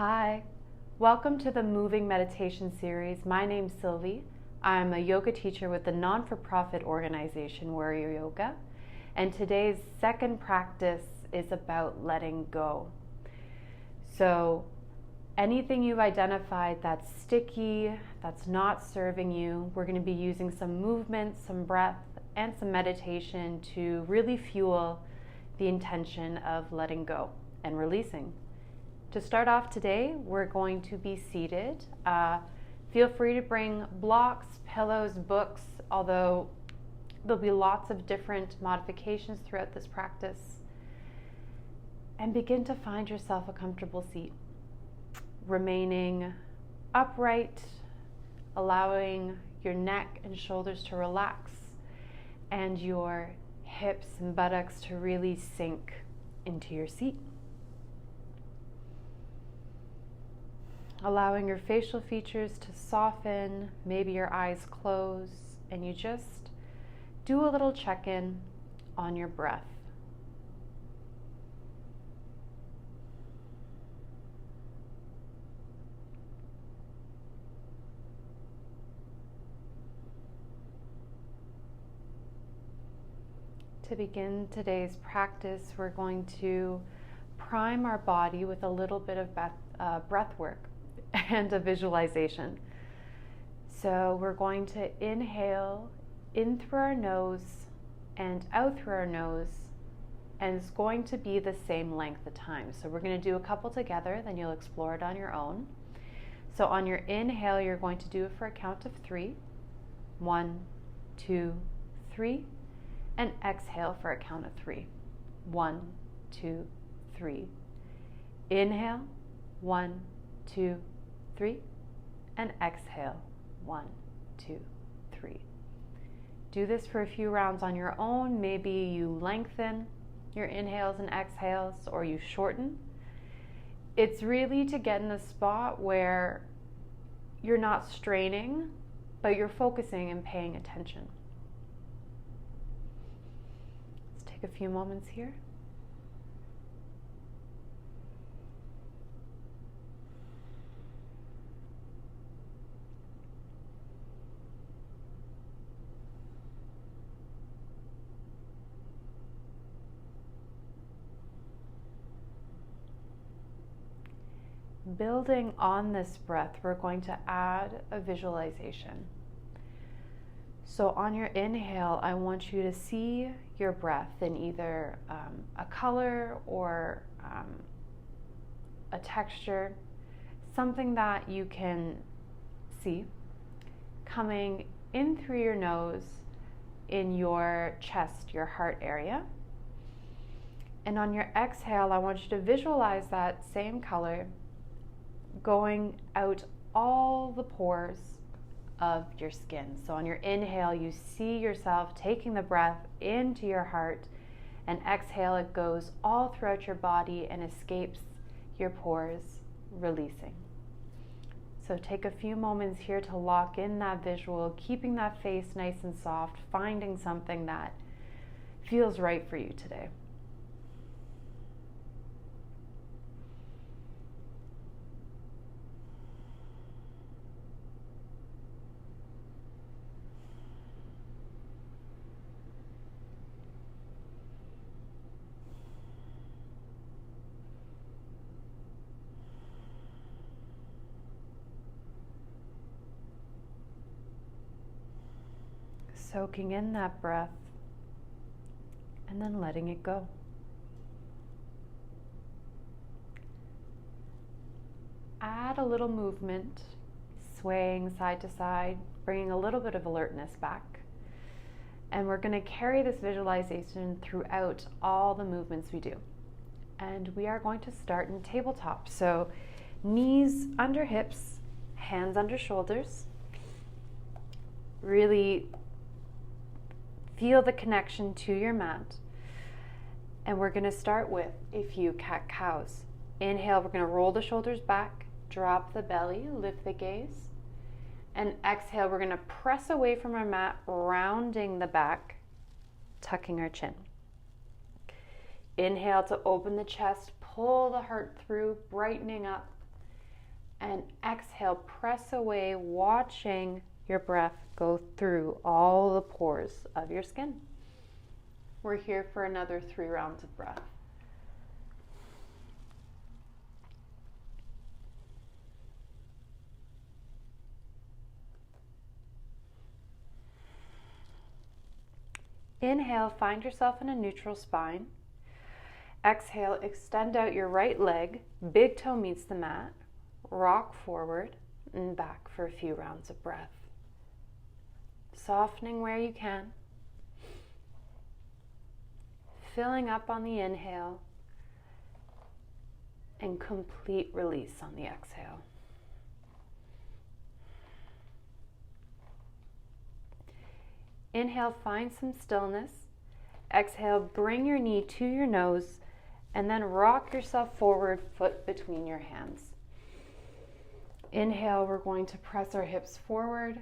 Hi, welcome to the Moving Meditation Series. My name's Sylvie. I'm a yoga teacher with the non-for-profit organization Warrior Yoga, and today's second practice is about letting go. So anything you've identified that's sticky, that's not serving you, we're going to be using some movement, some breath, and some meditation to really fuel the intention of letting go and releasing. To start off today, we're going to be seated. Feel free to bring blocks, pillows, books, although there'll be lots of different modifications throughout this practice. And begin to find yourself a comfortable seat, remaining upright, allowing your neck and shoulders to relax and your hips and buttocks to really sink into your seat. Allowing your facial features to soften, maybe your eyes close, and you just do a little check-in on your breath. To begin today's practice, we're going to prime our body with a little bit of breath work and a visualization. So we're going to inhale in through our nose and out through our nose, and it's going to be the same length of time. So we're going to do a couple together, then you'll explore it on your own. So on your inhale, you're going to do it for a count of 3. 1, 2, 3. And exhale for a count of 3. 1, 2, 3. Inhale. 1, 2, 3. And exhale. 1, 2, 3. Do this for a few rounds on your own. Maybe you lengthen your inhales and exhales, or you shorten. It's really to get in a spot where you're not straining, but you're focusing and paying attention. A few moments here. Building on this breath, we're going to add a visualization. So on your inhale, I want you to see your breath in either a color or a texture, something that you can see coming in through your nose in your chest, your heart area. And on your exhale, I want you to visualize that same color going out all the pores of your skin. So on your inhale, you see yourself taking the breath into your heart, and exhale, it goes all throughout your body and escapes your pores, releasing. So take a few moments here to lock in that visual, keeping that face nice and soft, finding something that feels right for you today. Soaking in that breath and then letting it go. Add a little movement, swaying side to side, bringing a little bit of alertness back. And we're going to carry this visualization throughout all the movements we do. And we are going to start in tabletop. So knees under hips, hands under shoulders. Really feel the connection to your mat. And we're going to start with a few cat-cows. Inhale, we're going to roll the shoulders back, drop the belly, lift the gaze. And exhale, we're going to press away from our mat, rounding the back, tucking our chin. Inhale to open the chest, pull the heart through, brightening up. And exhale, press away, watching your breath go through all the pores of your skin. We're here for another 3 rounds of breath. Inhale, find yourself in a neutral spine. Exhale, extend out your right leg, big toe meets the mat, rock forward and back for a few rounds of breath. Softening where you can. Filling up on the inhale and complete release on the exhale. Inhale, find some stillness. Exhale, bring your knee to your nose and then rock yourself forward, foot between your hands. Inhale, we're going to press our hips forward,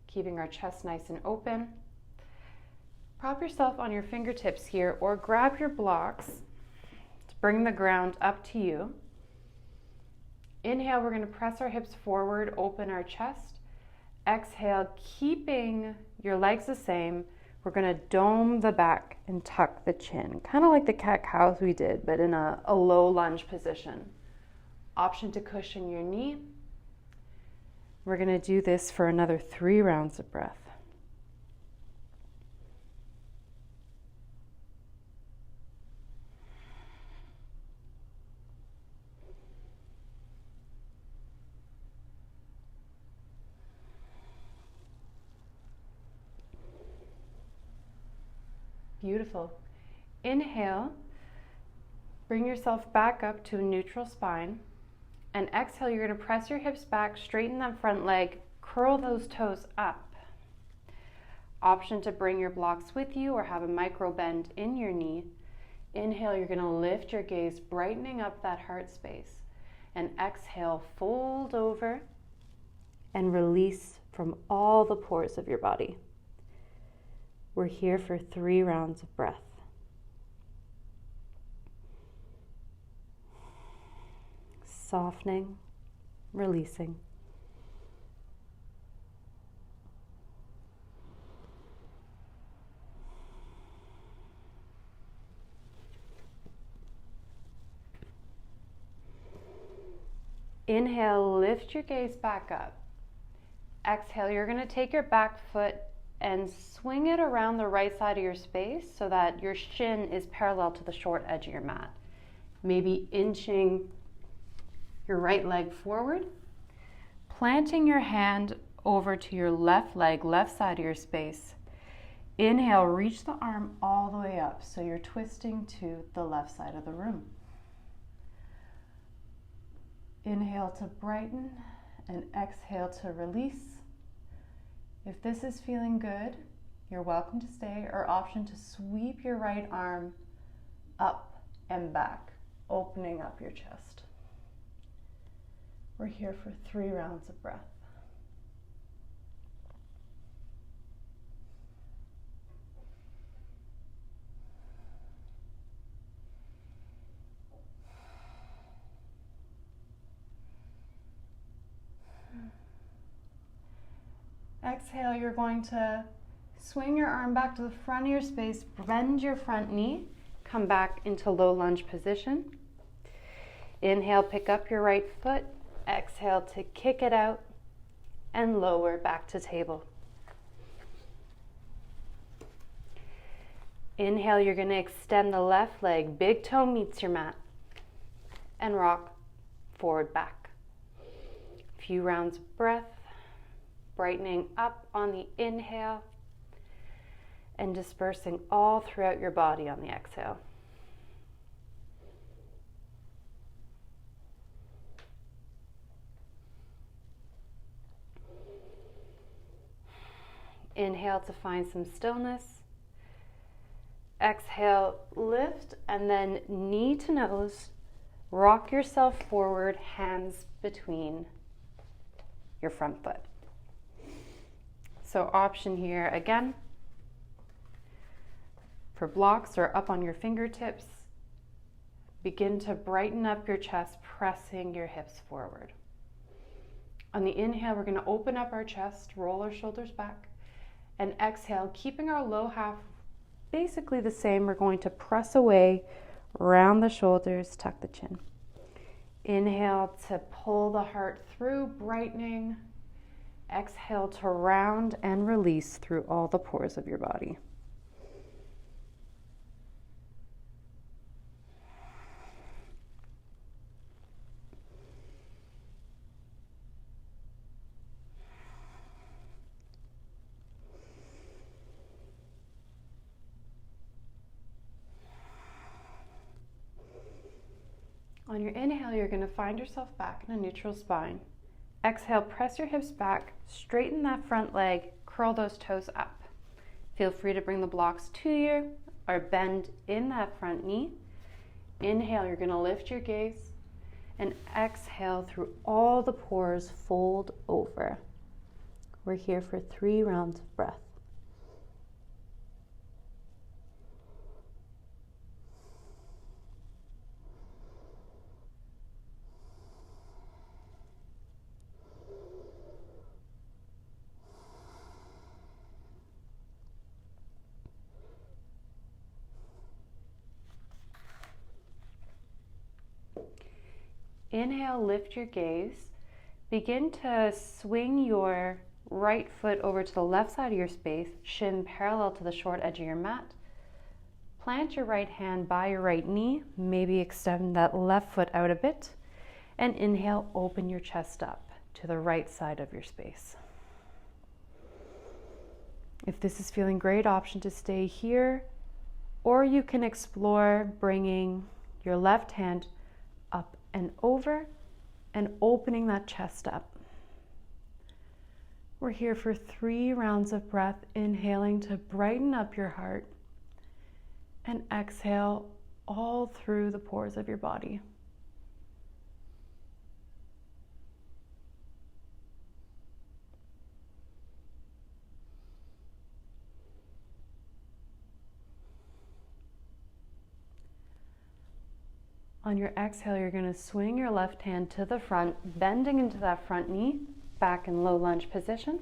keeping our chest nice and open. Prop yourself on your fingertips here or grab your blocks to bring the ground up to you. Inhale, we're going to press our hips forward, open our chest. Exhale, keeping your legs the same, we're going to dome the back and tuck the chin, kind of like the cat-cows we did, but in a low lunge position. Option to cushion your knee. We're going to do this for another 3 rounds of breath. Beautiful. Inhale, bring yourself back up to a neutral spine. And exhale, you're going to press your hips back, straighten that front leg, curl those toes up. Option to bring your blocks with you or have a micro bend in your knee. Inhale, you're going to lift your gaze, brightening up that heart space. And exhale, fold over and release from all the pores of your body. We're here for 3 rounds of breath. Softening, releasing. Inhale, lift your gaze back up. Exhale, you're going to take your back foot and swing it around the right side of your space so that your shin is parallel to the short edge of your mat. Maybe inching your right leg forward, planting your hand over to your left leg, left side of your space. Inhale, reach the arm all the way up so you're twisting to the left side of the room. Inhale to brighten and exhale to release. If this is feeling good, you're welcome to stay, or option to sweep your right arm up and back, opening up your chest. We're here for 3 rounds of breath. Exhale, you're going to swing your arm back to the front of your space, bend your front knee, come back into low lunge position. Inhale, pick up your right foot. Exhale to kick it out and lower back to table. Inhale, you're going to extend the left leg, big toe meets your mat, and rock forward back. A few rounds of breath. Brightening up on the inhale and dispersing all throughout your body on the exhale. Inhale to find some stillness. Exhale, lift, and then knee to nose, rock yourself forward, hands between your front foot. So option here again for blocks or up on your fingertips. Begin to brighten up your chest, pressing your hips forward. On the inhale, we're going to open up our chest, roll our shoulders back, and exhale, keeping our low half basically the same. We're going to press away, round the shoulders, tuck the chin. Inhale to pull the heart through, brightening. Exhale to round and release through all the pores of your body. On your inhale, you're going to find yourself back in a neutral spine. Exhale, press your hips back, straighten that front leg, curl those toes up. Feel free to bring the blocks to you or bend in that front knee. Inhale, you're going to lift your gaze, and exhale through all the pores, fold over. We're here for 3 rounds of breath. Inhale, lift your gaze. Begin to swing your right foot over to the left side of your space, shin parallel to the short edge of your mat. Plant your right hand by your right knee, maybe extend that left foot out a bit, and inhale, open your chest up to the right side of your space. If this is feeling great, option to stay here, or you can explore bringing your left hand up and over and opening that chest up. We're here for 3 rounds of breath, inhaling to brighten up your heart, and exhale all through the pores of your body. On your exhale, you're going to swing your left hand to the front, bending into that front knee, back in low lunge position.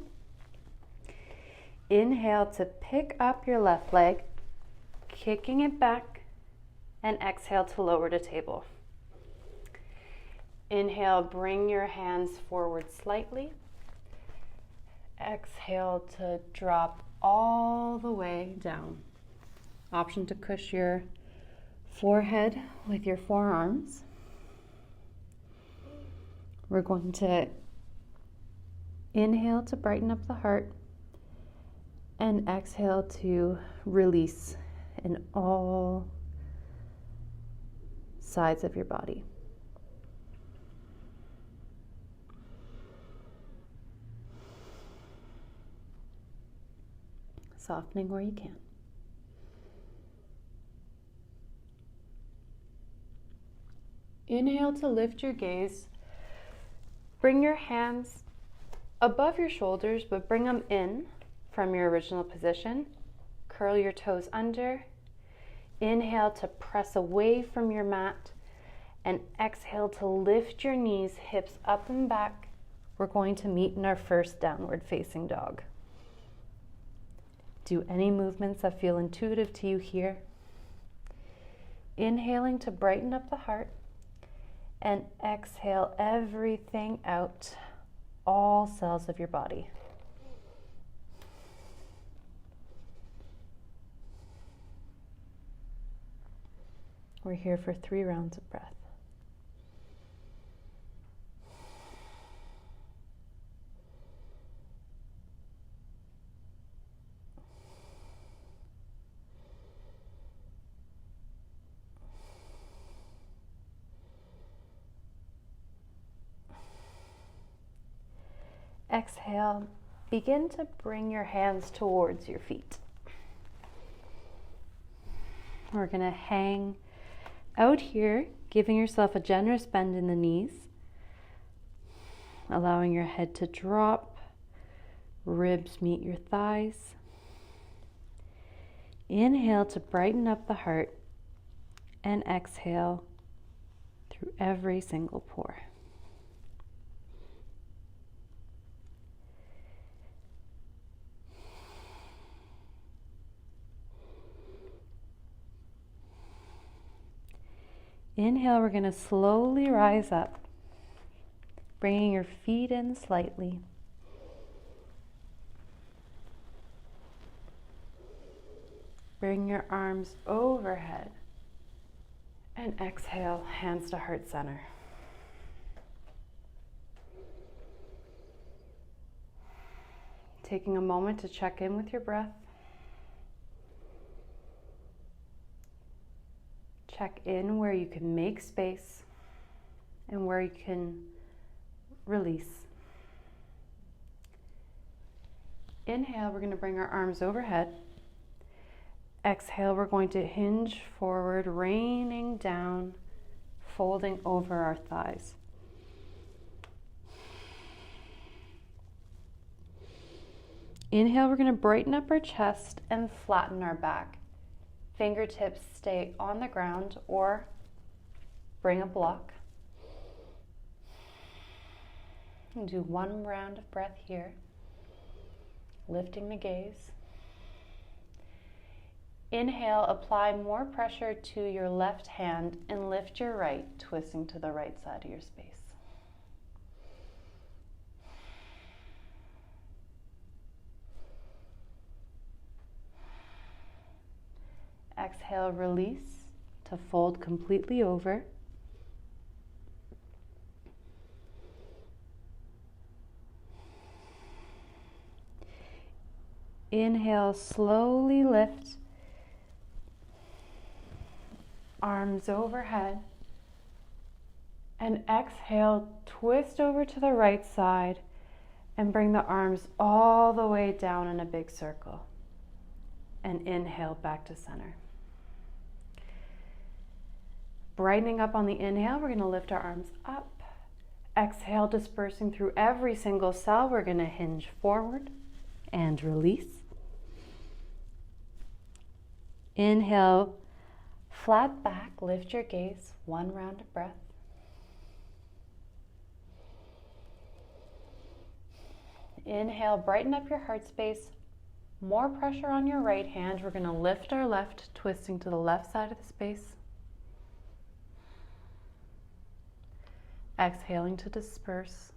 Inhale to pick up your left leg, kicking it back, and exhale to lower to table. Inhale, bring your hands forward slightly. Exhale to drop all the way down. Option to cushion your forehead with your forearms. We're going to inhale to brighten up the heart and exhale to release in all sides of your body. Softening where you can. Inhale to lift your gaze. Bring your hands above your shoulders, but bring them in from your original position. Curl your toes under. Inhale to press away from your mat, and exhale to lift your knees, hips up and back. We're going to meet in our first downward facing dog. Do any movements that feel intuitive to you here. Inhaling to brighten up the heart, and exhale everything out, all cells of your body. We're here for 3 rounds of breath. Exhale, begin to bring your hands towards your feet. We're going to hang out here, giving yourself a generous bend in the knees, allowing your head to drop, ribs meet your thighs. Inhale to brighten up the heart, and exhale through every single pore. Inhale, we're going to slowly rise up, bringing your feet in slightly. Bring your arms overhead. And exhale, hands to heart center. Taking a moment to check in with your breath. Check in where you can make space and where you can release. Inhale, we're going to bring our arms overhead. Exhale, we're going to hinge forward, raining down, folding over our thighs. Inhale, we're going to brighten up our chest and flatten our back. Fingertips stay on the ground or bring a block. And do one round of breath here, lifting the gaze. Inhale, apply more pressure to your left hand and lift your right, twisting to the right side of your space. Exhale, release to fold completely over. Inhale, slowly lift. Arms overhead. And exhale, twist over to the right side and bring the arms all the way down in a big circle. And inhale back to center. Brightening up on the inhale, we're going to lift our arms up. Exhale, dispersing through every single cell, we're going to hinge forward and release. Inhale, flat back, lift your gaze, one round of breath. Inhale, brighten up your heart space. More pressure on your right hand. We're going to lift our left, twisting to the left side of the space. Exhaling to disperse.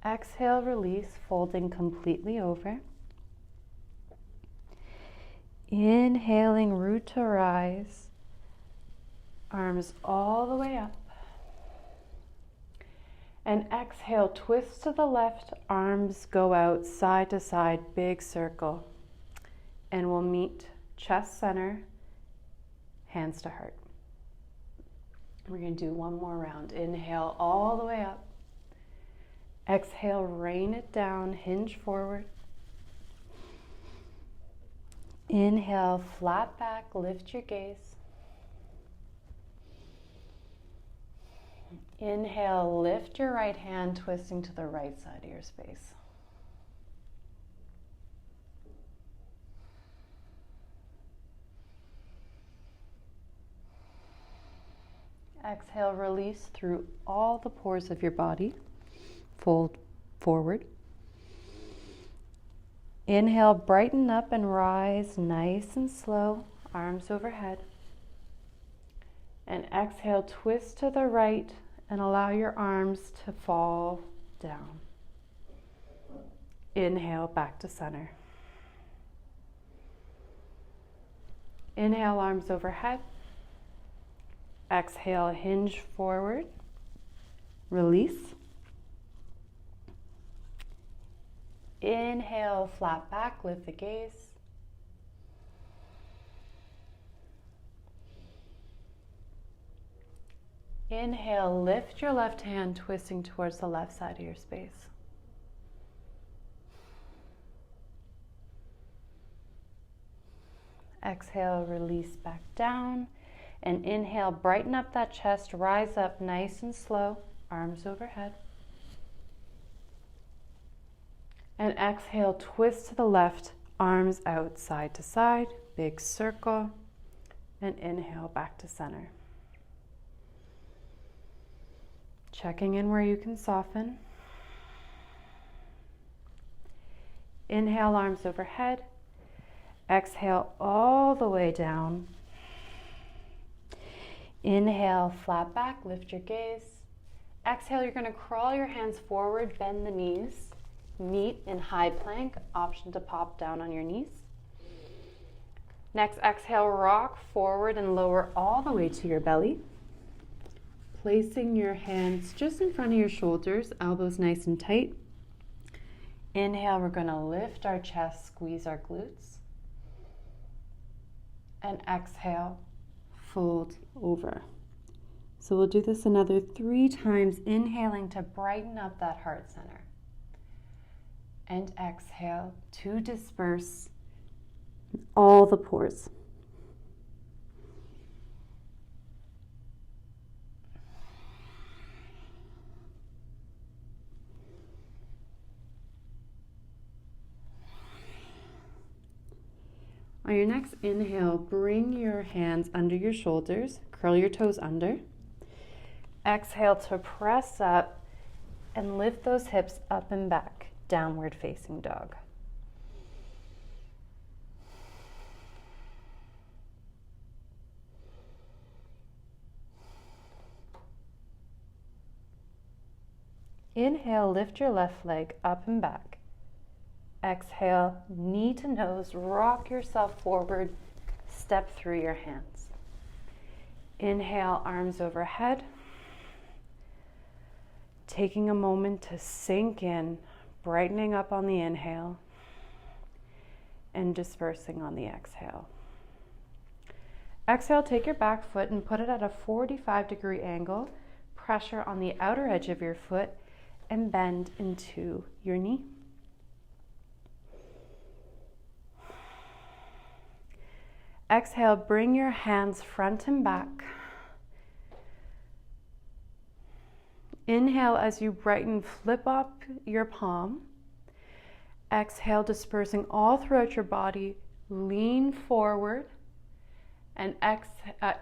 Exhale, release, folding completely over. Inhaling, root to rise. Arms all the way up. And exhale, twist to the left, arms go out side to side, big circle. And we'll meet chest center, hands to heart. We're going to do one more round. Inhale all the way up. Exhale, rain it down, hinge forward. Inhale, flat back, lift your gaze. Inhale, lift your right hand, twisting to the right side of your space. Exhale, release through all the pores of your body. Fold forward. Inhale, brighten up and rise nice and slow, arms overhead. And exhale, twist to the right and allow your arms to fall down. Inhale, back to center. Inhale, arms overhead. Exhale, hinge forward. Release. Inhale, flat back, lift the gaze. Inhale, lift your left hand, twisting towards the left side of your space. Exhale, release back down. And inhale, brighten up that chest, rise up nice and slow, arms overhead. And exhale, twist to the left, arms out side to side, big circle. And inhale, back to center. Checking in where you can soften. Inhale, arms overhead. Exhale all the way down. Inhale, flat back, lift your gaze. Exhale, you're going to crawl your hands forward, bend the knees. Meet in high plank, option to pop down on your knees. Next, exhale, rock forward and lower all the way to your belly. Placing your hands just in front of your shoulders, elbows nice and tight. Inhale, we're going to lift our chest, squeeze our glutes. And exhale, fold over. So we'll do this another 3 times, inhaling to brighten up that heart center. And exhale to disperse all the pores. On your next inhale, bring your hands under your shoulders, curl your toes under. Exhale to press up and lift those hips up and back, downward facing dog. Inhale, lift your left leg up and back. Exhale, knee to nose, rock yourself forward, step through your hands. Inhale, arms overhead. Taking a moment to sink in, brightening up on the inhale, and dispersing on the exhale. Exhale, take your back foot and put it at a 45-degree angle. Pressure on the outer edge of your foot and bend into your knee. Exhale, bring your hands front and back. Inhale as you brighten, flip up your palm. Exhale, dispersing all throughout your body. Lean forward. And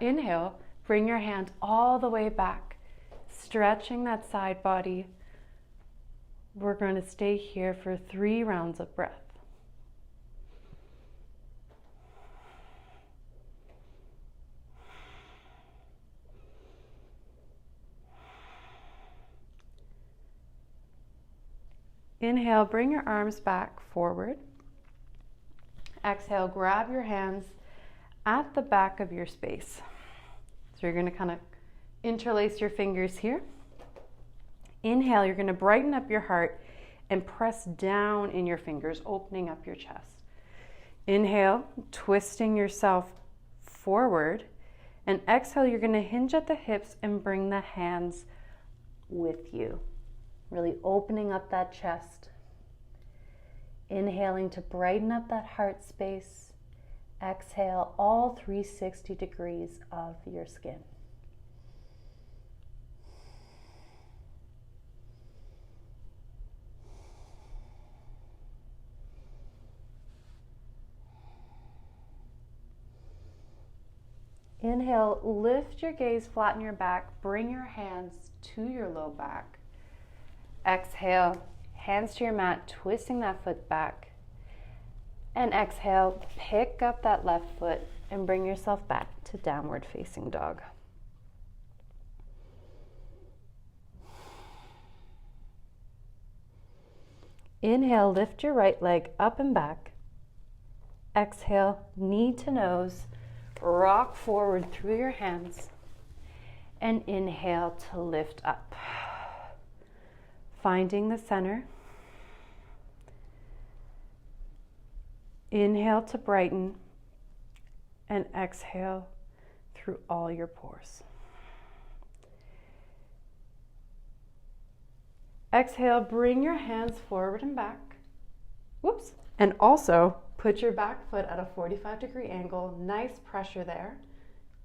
inhale, bring your hand all the way back, stretching that side body. We're going to stay here for 3 rounds of breath. Inhale, bring your arms back forward. Exhale, grab your hands at the back of your space. So you're going to kind of interlace your fingers here. Inhale, you're going to brighten up your heart and press down in your fingers, opening up your chest. Inhale, twisting yourself forward. And exhale, you're going to hinge at the hips and bring the hands with you. Really opening up that chest. Inhaling to brighten up that heart space. Exhale all 360 degrees of your skin. Inhale, lift your gaze, flatten your back, bring your hands to your low back. Exhale, hands to your mat, twisting that foot back. And exhale, pick up that left foot and bring yourself back to downward facing dog. Inhale, lift your right leg up and back. Exhale, knee to nose, rock forward through your hands. And inhale to lift up. Finding the center. Inhale to brighten and exhale through all your pores. Exhale, bring your hands forward and back. Whoops. And also put your back foot at a 45-degree angle. Nice pressure there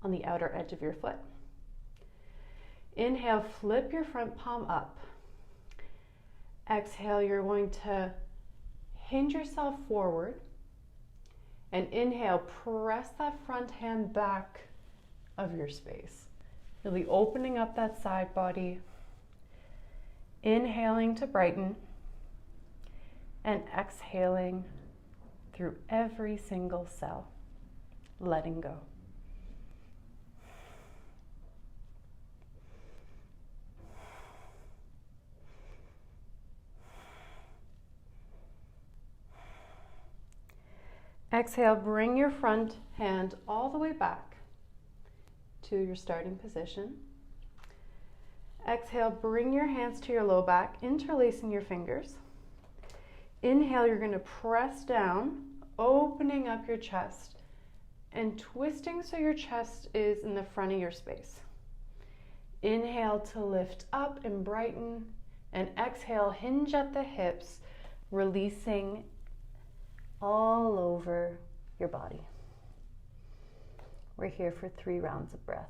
on the outer edge of your foot. Inhale, flip your front palm up. Exhale, you're going to hinge yourself forward. And inhale, press that front hand back of your space. Really opening up that side body. Inhaling to brighten. And exhaling through every single cell, letting go. Exhale, bring your front hand all the way back to your starting position. Exhale, bring your hands to your low back, interlacing your fingers. Inhale, you're going to press down, opening up your chest and twisting so your chest is in the front of your space. Inhale to lift up and brighten, and exhale, hinge at the hips, releasing all over your body. We're here for 3 rounds of breath.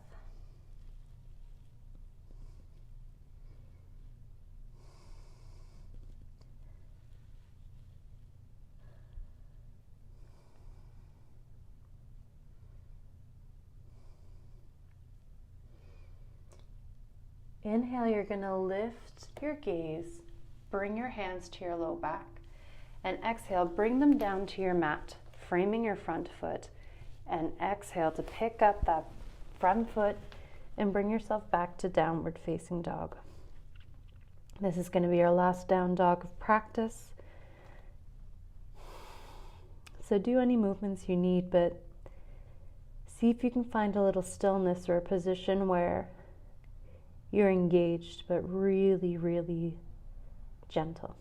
Inhale, you're going to lift your gaze, bring your hands to your low back, and exhale, bring them down to your mat, framing your front foot, and exhale to pick up that front foot and bring yourself back to downward facing dog. This is going to be our last down dog of practice. So do any movements you need, but see if you can find a little stillness or a position where you're engaged, but really, really gentle.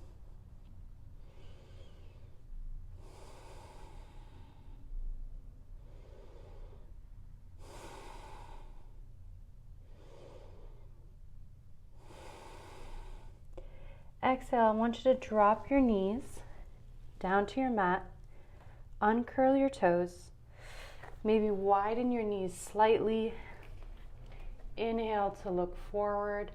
Exhale, I want you to drop your knees down to your mat, uncurl your toes, maybe widen your knees slightly. Inhale to look forward,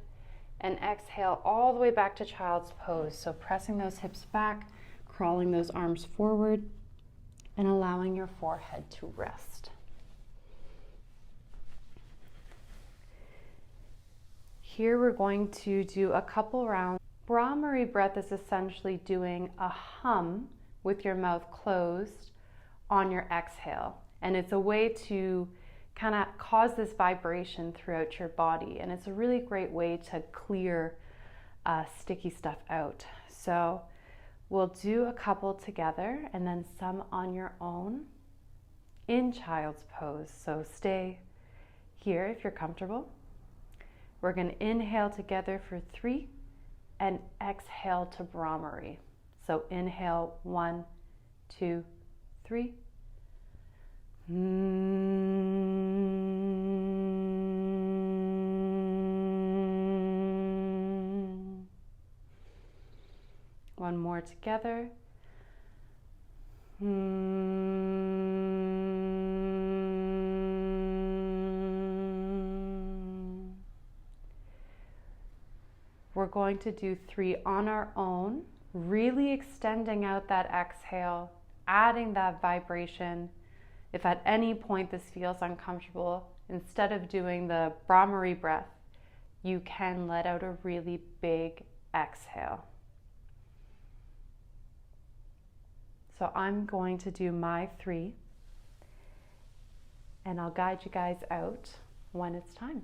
and exhale all the way back to child's pose. So pressing those hips back, crawling those arms forward, and allowing your forehead to rest. Here we're going to do a couple rounds. Brahmari breath is essentially doing a hum with your mouth closed on your exhale. And it's a way to kind of cause this vibration throughout your body. And it's a really great way to clear sticky stuff out. So we'll do a couple together and then some on your own in child's pose. So stay here if you're comfortable. We're going to inhale together for 3 and exhale to Brahmari. So inhale, 1, 2, 3. One more together. We're going to do 3 on our own, really extending out that exhale, adding that vibration. If at any point this feels uncomfortable, instead of doing the Brahmari breath, you can let out a really big exhale. So I'm going to do my 3, and I'll guide you guys out when it's time.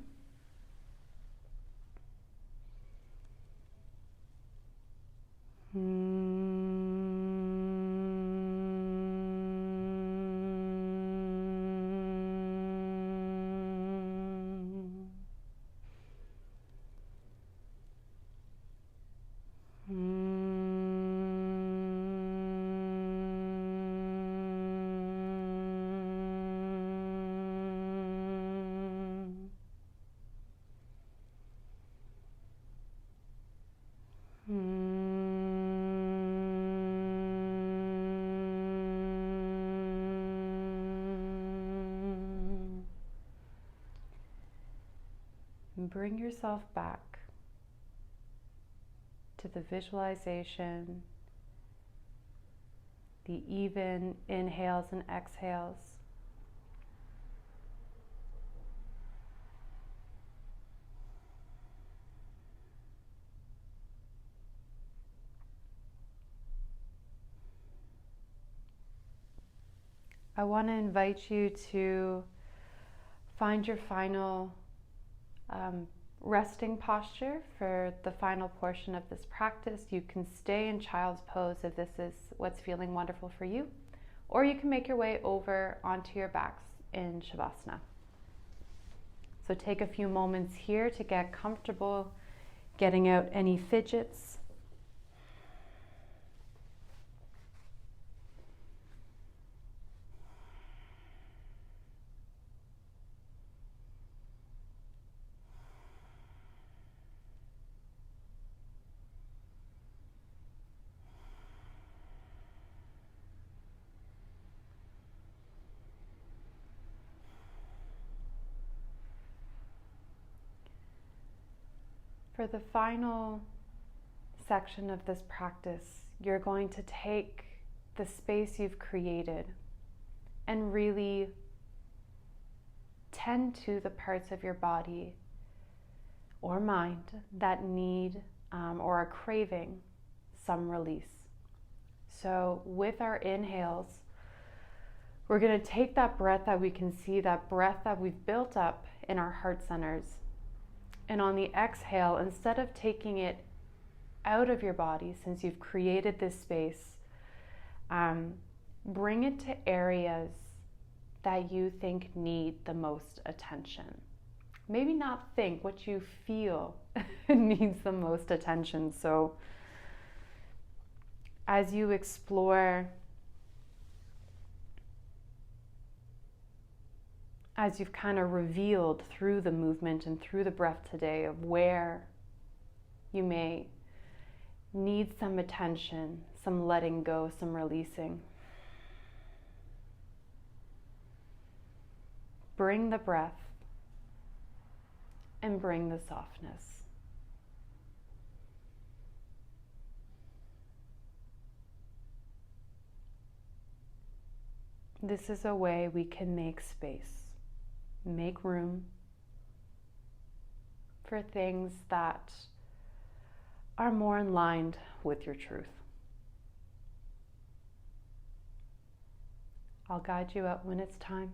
Bring yourself back to the visualization, the even inhales and exhales. I want to invite you to find your final resting posture for the final portion of this practice. You can stay in child's pose if this is what's feeling wonderful for you, or you can make your way over onto your backs in Shavasana. So take a few moments here to get comfortable, getting out any fidgets. For the final section of this practice, you're going to take the space you've created and really tend to the parts of your body or mind that need or are craving some release. So with our inhales, we're going to take that breath that we can see, that breath that we've built up in our heart centers. And on the exhale, instead of taking it out of your body, since you've created this space, bring it to areas that you think need the most attention. Maybe not think, what you feel needs the most attention. So as you explore, as you've kind of revealed through the movement and through the breath today of where you may need some attention, some letting go, some releasing, bring the breath and bring the softness. This is a way we can make space. Make room for things that are more in line with your truth. I'll guide you out when it's time.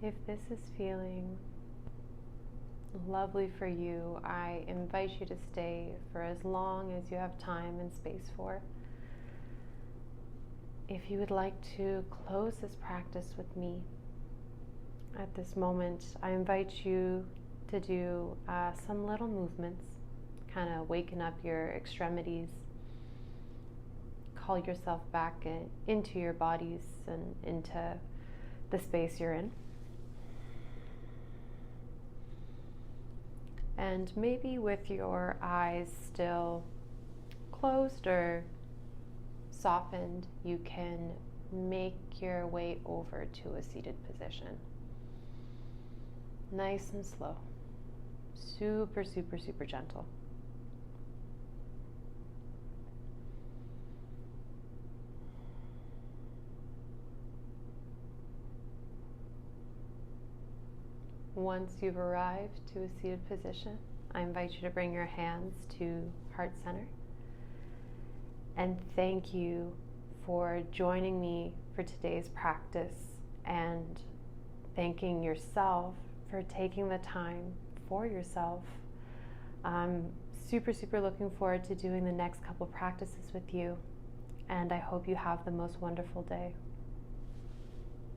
If this is feeling lovely for you, I invite you to stay for as long as you have time and space for. If you would like to close this practice with me at this moment, I invite you to do some little movements, kind of waken up your extremities, call yourself back into your bodies and into the space you're in. And maybe with your eyes still closed or softened, you can make your way over to a seated position. Nice and slow. Super, super, super gentle. Once you've arrived to a seated position, I invite you to bring your hands to heart center. And thank you for joining me for today's practice, and thanking yourself for taking the time for yourself. I'm super, super looking forward to doing the next couple practices with you, and I hope you have the most wonderful day.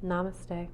Namaste.